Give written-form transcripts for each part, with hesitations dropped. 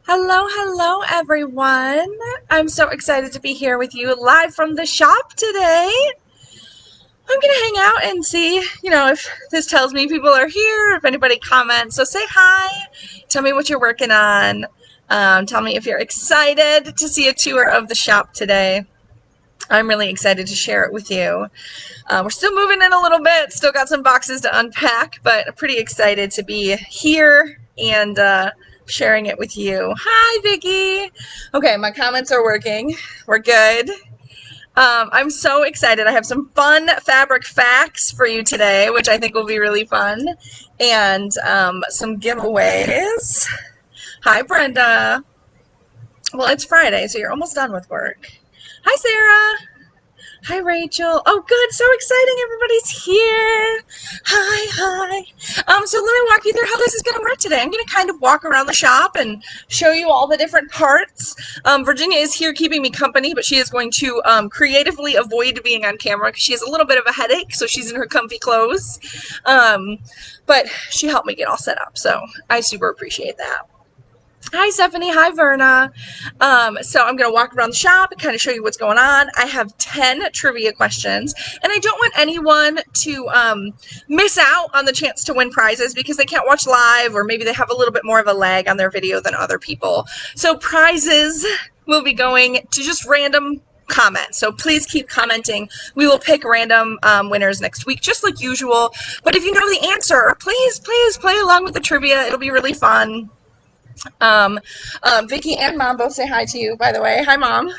Hello, hello, everyone. I'm so excited to be here with you live from the shop today. I'm going to hang out and see, if this tells me people are here, if anybody comments. So say hi. Tell me what you're working on. Tell me if you're excited to see a tour of the shop today. I'm really excited to share it with you. We're still moving in a little bit, still got some boxes to unpack, but pretty excited to be here and sharing it with you. Hi, Vicki. Okay, my comments are working. We're good. I'm so excited. I have some fun fabric facts for you today, which I think will be really fun, and some giveaways. Hi, Brenda. Well, it's Friday, so you're almost done with work. Hi, Sarah. Hi, Rachel. Oh, good. So exciting. Everybody's here. Hi. So let me walk you through how this is going to work today. I'm going to kind of walk around the shop and show you all the different parts. Virginia is here keeping me company, but she is going to creatively avoid being on camera because she has a little bit of a headache, so she's in her comfy clothes. But she helped me get all set up, so I super appreciate that. Hi, Stephanie. Hi, Verna. So I'm going to walk around the shop and kind of show you what's going on. I have 10 trivia questions, and I don't want anyone to miss out on the chance to win prizes because they can't watch live, or maybe they have a little bit more of a lag on their video than other people. So prizes will be going to just random comments. So please keep commenting. We will pick random winners next week, just like usual. But if you know the answer, please play along with the trivia. It'll be really fun. Vicki and Mom both say hi to you, by the way. Hi, Mom.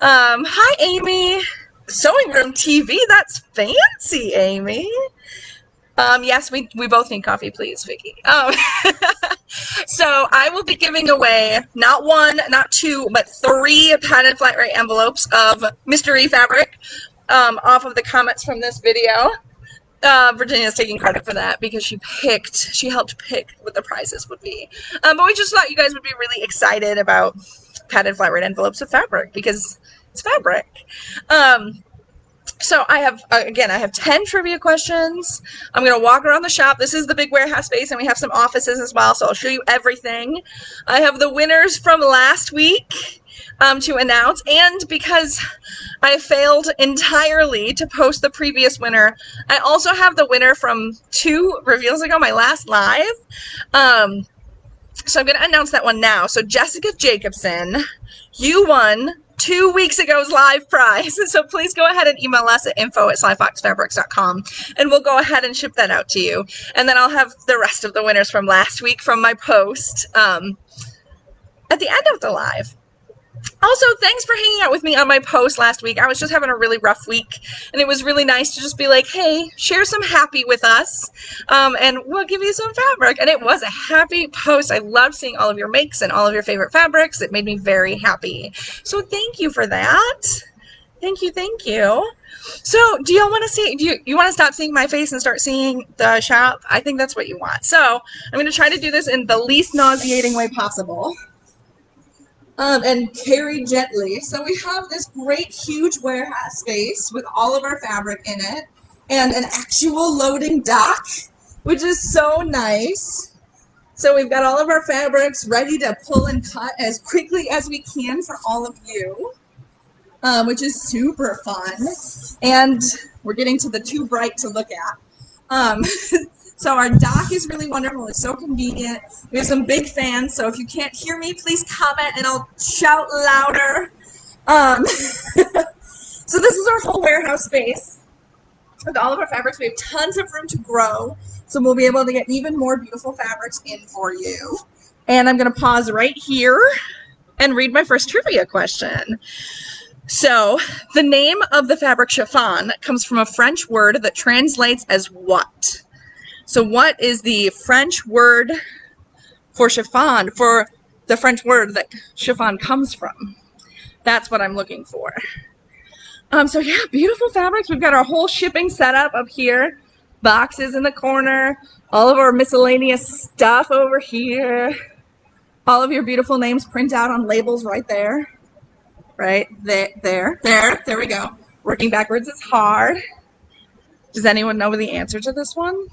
Hi, Amy. Sewing room TV. That's fancy, Amy. Yes, we both need coffee, please, Vicki. So I will be giving away not one, not two, but 3 padded flat rate envelopes of mystery fabric off of the comments from this video. Virginia's taking credit for that because she helped pick what the prizes would be. But we just thought you guys would be really excited about padded flat rate envelopes of fabric because it's fabric. So I have 10 trivia questions. I'm going to walk around the shop. This is the big warehouse space, and we have some offices as well, so I'll show you everything. I have the winners from last week to announce, and because I failed entirely to post the previous winner, I also have the winner from 2 reveals ago, my last live. So I'm going to announce that one now. So Jessica Jacobson, you won 2 weeks ago's live prize. So please go ahead and email us at info@slyfoxfabrics.com, and we'll go ahead and ship that out to you. And then I'll have the rest of the winners from last week from my post at the end of the live. Also, thanks for hanging out with me on my post last week. I was just having a really rough week, and it was really nice to just be like, hey, share some happy with us, and we'll give you some fabric. And it was a happy post. I loved seeing all of your makes and all of your favorite fabrics. It made me very happy. So thank you for that. Thank you. So do y'all want to see, you want to stop seeing my face and start seeing the shop? I think that's what you want. So I'm going to try to do this in the least nauseating way possible. And carry gently. So we have this great huge warehouse space with all of our fabric in it and an actual loading dock, which is so nice. So we've got all of our fabrics ready to pull and cut as quickly as we can for all of you, which is super fun. And we're getting to the too bright to look at. So our dock is really wonderful. It's so convenient. We have some big fans, so if you can't hear me, please comment and I'll shout louder. So this is our whole warehouse space with all of our fabrics. We have tons of room to grow, so we'll be able to get even more beautiful fabrics in for you. And I'm going to pause right here and read my first trivia question. So the name of the fabric chiffon comes from a French word that translates as what? So what is the French word for chiffon, for the French word that chiffon comes from? That's what I'm looking for. So yeah, beautiful fabrics. We've got our whole shipping setup up here. Boxes in the corner. All of our miscellaneous stuff over here. All of your beautiful names print out on labels right there. Right there we go. Working backwards is hard. Does anyone know the answer to this one?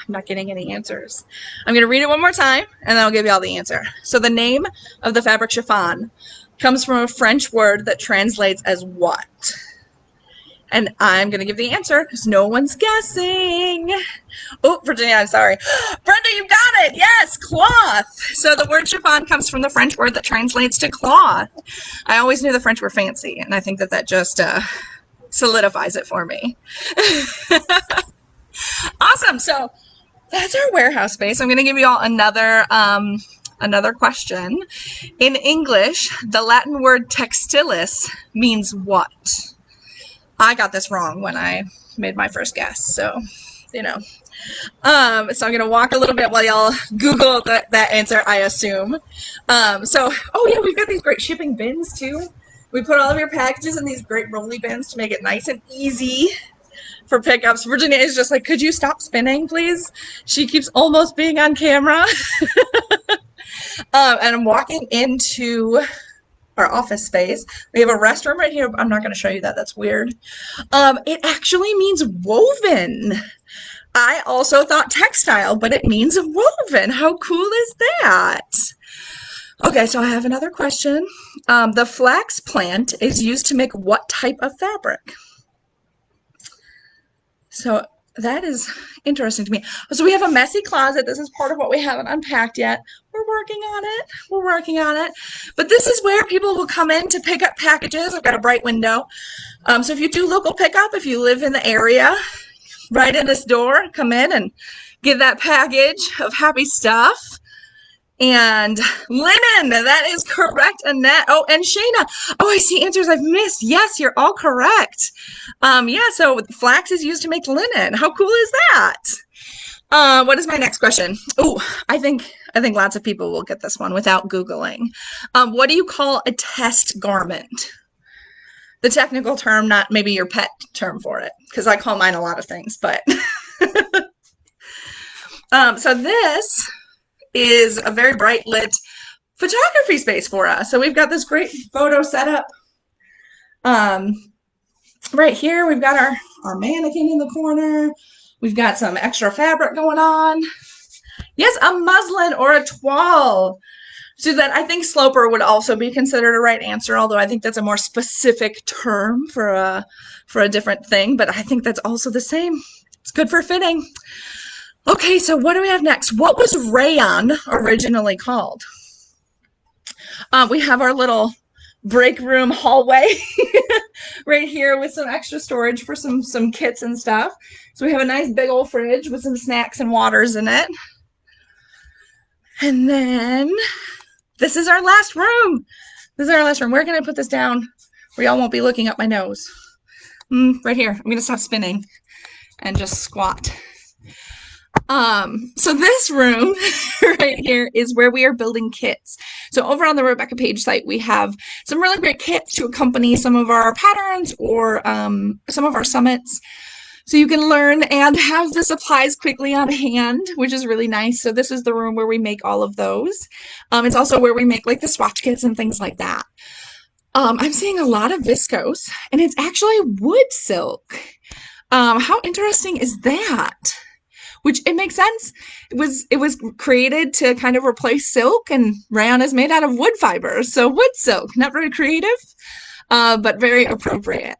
I'm not getting any answers. I'm going to read it one more time, and then I'll give you all the answer. So the name of the fabric chiffon comes from a French word that translates as what? And I'm going to give the answer because no one's guessing. Oh, Virginia, I'm sorry. Brenda, you got it. Yes, cloth. So the word chiffon comes from the French word that translates to cloth. I always knew the French were fancy, and I think that just solidifies it for me. Awesome. So that's our warehouse space. I'm going to give you all another question. In English, the Latin word textilis means what? I got this wrong when I made my first guess, so, you know. So I'm going to walk a little bit while y'all Google that answer, I assume. Oh yeah, we've got these great shipping bins too. We put all of your packages in these great rolly bins to make it nice and easy for pickups. Virginia is just like, could you stop spinning, please? She keeps almost being on camera. And I'm walking into our office space. We have a restroom right here. I'm not going to show you that. That's weird. It actually means woven. I also thought textile, but it means woven. How cool is that? Okay, so I have another question. The flax plant is used to make what type of fabric? So that is interesting to me. So we have a messy closet. This is part of what we haven't unpacked yet. We're working on it. We're working on it. But this is where people will come in to pick up packages. I've got a bright window. So if you do local pickup, if you live in the area, right in this door, come in and get that package of happy stuff. And linen, that is correct, Annette. Oh, and Shayna. Oh, I see answers I've missed. Yes, you're all correct. Yeah, so flax is used to make linen. How cool is that? What is my next question? Oh, I think lots of people will get this one without Googling. What do you call a test garment? The technical term, not maybe your pet term for it, because I call mine a lot of things, but so this is a very bright lit photography space for us. So we've got this great photo setup. Right here, we've got our mannequin in the corner. We've got some extra fabric going on. Yes, a muslin or a toile. So that I think sloper would also be considered a right answer, although I think that's a more specific term for a different thing, but I think that's also the same. It's good for fitting. Okay, so what do we have next? What was rayon originally called? We have our little break room hallway right here with some extra storage for some kits and stuff. So we have a nice big old fridge with some snacks and waters in it. And then this is our last room. This is our last room. Where can I put this down where y'all won't be looking up my nose? Right here. I'm going to stop spinning and just squat. So this room right here is where we are building kits. So over on the Rebecca Page site, we have some really great kits to accompany some of our patterns or some of our summits. So you can learn and have the supplies quickly on hand, which is really nice. So this is the room where we make all of those. It's also where we make like the swatch kits and things like that. I'm seeing a lot of viscose, and it's actually wood silk. How interesting is that? Which it makes sense. It was created to kind of replace silk, and rayon is made out of wood fibers. So wood silk, not very creative, but very appropriate.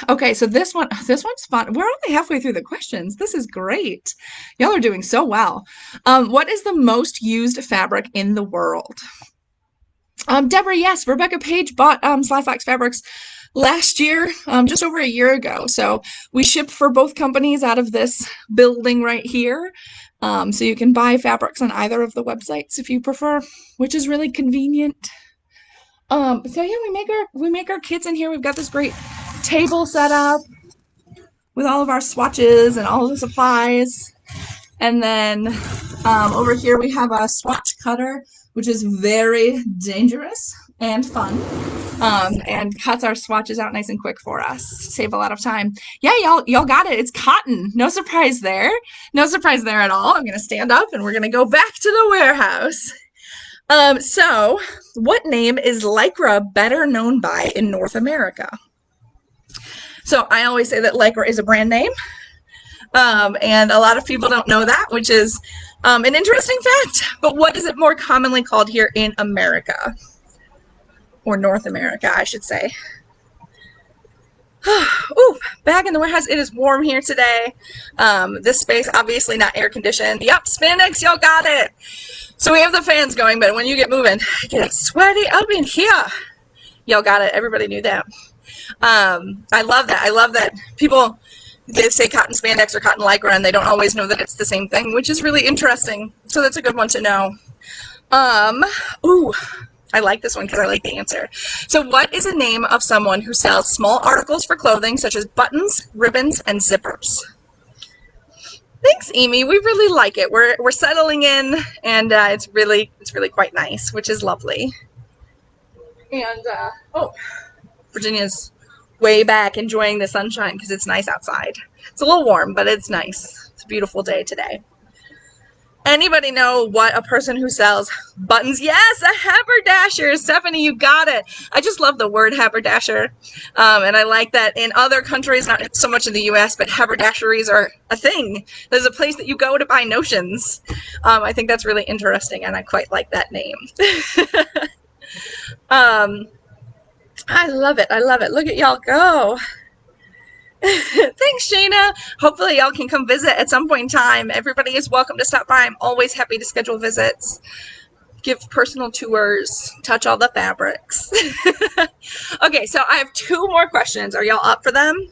Okay, so this one's fun. We're only halfway through the questions. This is great. Y'all are doing so well. What is the most used fabric in the world? Deborah, yes, Rebecca Page bought slyfoxfabrics last year, just over a year ago. So we ship for both companies out of this building right here. So you can buy fabrics on either of the websites if you prefer, which is really convenient. So yeah, we make our kits in here. We've got this great table set up with all of our swatches and all of the supplies. And then over here we have a swatch cutter, which is very dangerous and fun. And cuts our swatches out nice and quick for us. Save a lot of time. Yeah, y'all got it. It's cotton. No surprise there. No surprise there at all. I'm going to stand up and we're going to go back to the warehouse. So what name is Lycra better known by in North America? So I always say that Lycra is a brand name. And a lot of people don't know that, which is an interesting fact. But what is it more commonly called here in America? Or North America, I should say. Ooh, back in the warehouse, it is warm here today. This space, obviously not air conditioned. Yep, spandex, y'all got it. So we have the fans going, but when you get moving, it gets sweaty up in here. Y'all got it. Everybody knew that. I love that. I love that people, they say cotton spandex or cotton lycra, and they don't always know that it's the same thing, which is really interesting. So that's a good one to know. Ooh, I like this one because I like the answer. So what is the name of someone who sells small articles for clothing, such as buttons, ribbons, and zippers? Thanks, Amy. We really like it. We're settling in, and it's really quite nice, which is lovely. And oh, Virginia's way back enjoying the sunshine because it's nice outside. It's a little warm, but it's nice. It's a beautiful day today. Anybody know what a person who sells buttons? Yes, a haberdasher. Stephanie, you got it. I just love the word haberdasher. And I like that in other countries, not so much in the U.S., but haberdasheries are a thing. There's a place that you go to buy notions. I think that's really interesting, and I quite like that name. I love it. I love it. Look at y'all go. Thanks, Shayna. Hopefully y'all can come visit at some point in time. Everybody is welcome to stop by. I'm always happy to schedule visits, give personal tours, touch all the fabrics. Okay, so I have 2 more questions. Are y'all up for them?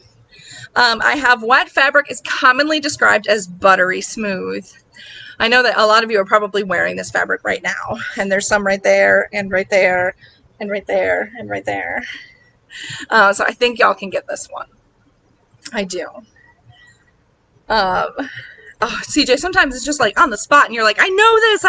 I have, what fabric is commonly described as buttery smooth? I know that a lot of you are probably wearing this fabric right now, and there's some right there, and right there, and right there, and right there. So I think y'all can get this one. I do. Oh, CJ, sometimes it's just like on the spot and you're like, I know this.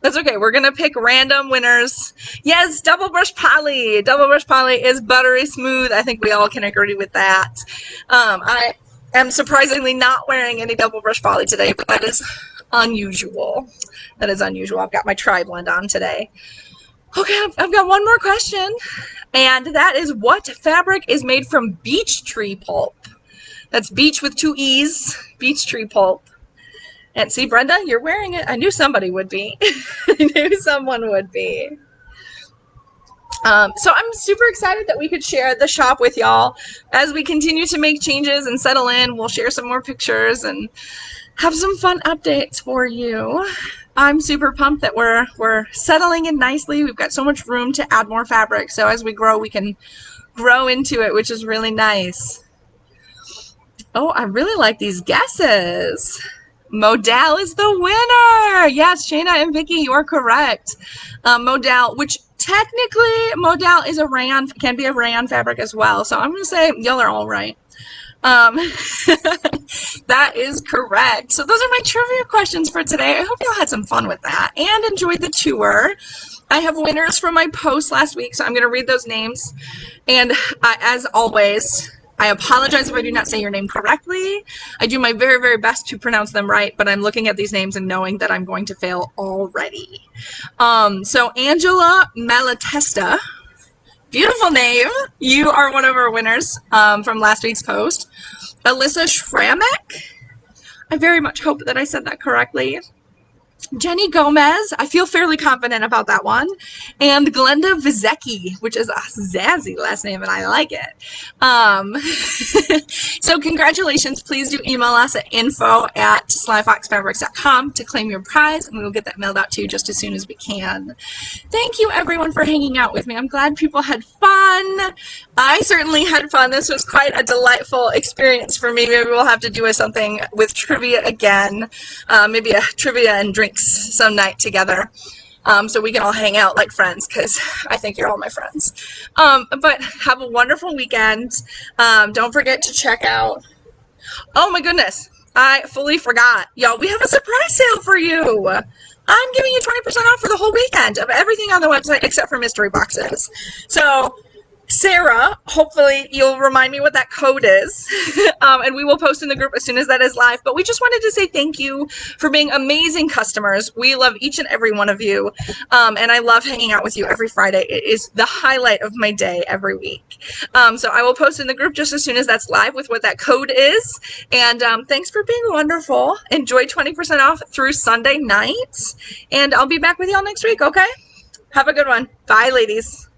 That's okay. We're going to pick random winners. Yes, double brush poly. Double brush poly is buttery smooth. I think we all can agree with that. I am surprisingly not wearing any double brush poly today, but that is unusual. That is unusual. I've got my tri-blend on today. Okay, I've got one more question. And that is, what fabric is made from beech tree pulp? That's beech with 2 E's, beech tree pulp. And see, Brenda, you're wearing it. I knew somebody would be. I knew someone would be. So I'm super excited that we could share the shop with y'all. As we continue to make changes and settle in, we'll share some more pictures and have some fun updates for you. I'm super pumped that we're settling in nicely. We've got so much room to add more fabric. So as we grow, we can grow into it, which is really nice. Oh, I really like these guesses. Modal is the winner. Yes, Shayna and Vicky, you are correct. Modal, which technically Modal is a rayon, can be a rayon fabric as well. So I'm going to say y'all are all right. That is correct. So those are my trivia questions for today. I hope y'all had some fun with that and enjoyed the tour. I have winners from my post last week, so I'm going to read those names. And as always, I apologize if I do not say your name correctly. I do my very, very best to pronounce them right, but I'm looking at these names and knowing that I'm going to fail already. So Angela Malatesta, beautiful name. You are one of our winners from last week's post. Alyssa Schramek. I very much hope that I said that correctly. Jenny Gomez. I feel fairly confident about that one. And Glenda Vizecki, which is a zazzy last name, and I like it. So congratulations. Please do email us at info@slyfoxfabrics.com to claim your prize, and we will get that mailed out to you just as soon as we can. Thank you, everyone, for hanging out with me. I'm glad people had fun. I certainly had fun. This was quite a delightful experience for me. Maybe we'll have to do something with trivia again. Maybe a trivia and drinks some night together. So we can all hang out like friends, because I think you're all my friends. But have a wonderful weekend. Don't forget to check out, oh my goodness, I fully forgot. Y'all, we have a surprise sale for you. I'm giving you 20% off for the whole weekend of everything on the website except for mystery boxes. So Sarah, hopefully you'll remind me what that code is, and we will post in the group as soon as that is live. But we just wanted to say thank you for being amazing customers. We love each and every one of you, and I love hanging out with you every Friday. It is the highlight of my day every week. So I will post in the group just as soon as that's live with what that code is. And thanks for being wonderful. Enjoy 20% off through Sunday night, and I'll be back with y'all next week, okay? Have a good one. Bye, ladies.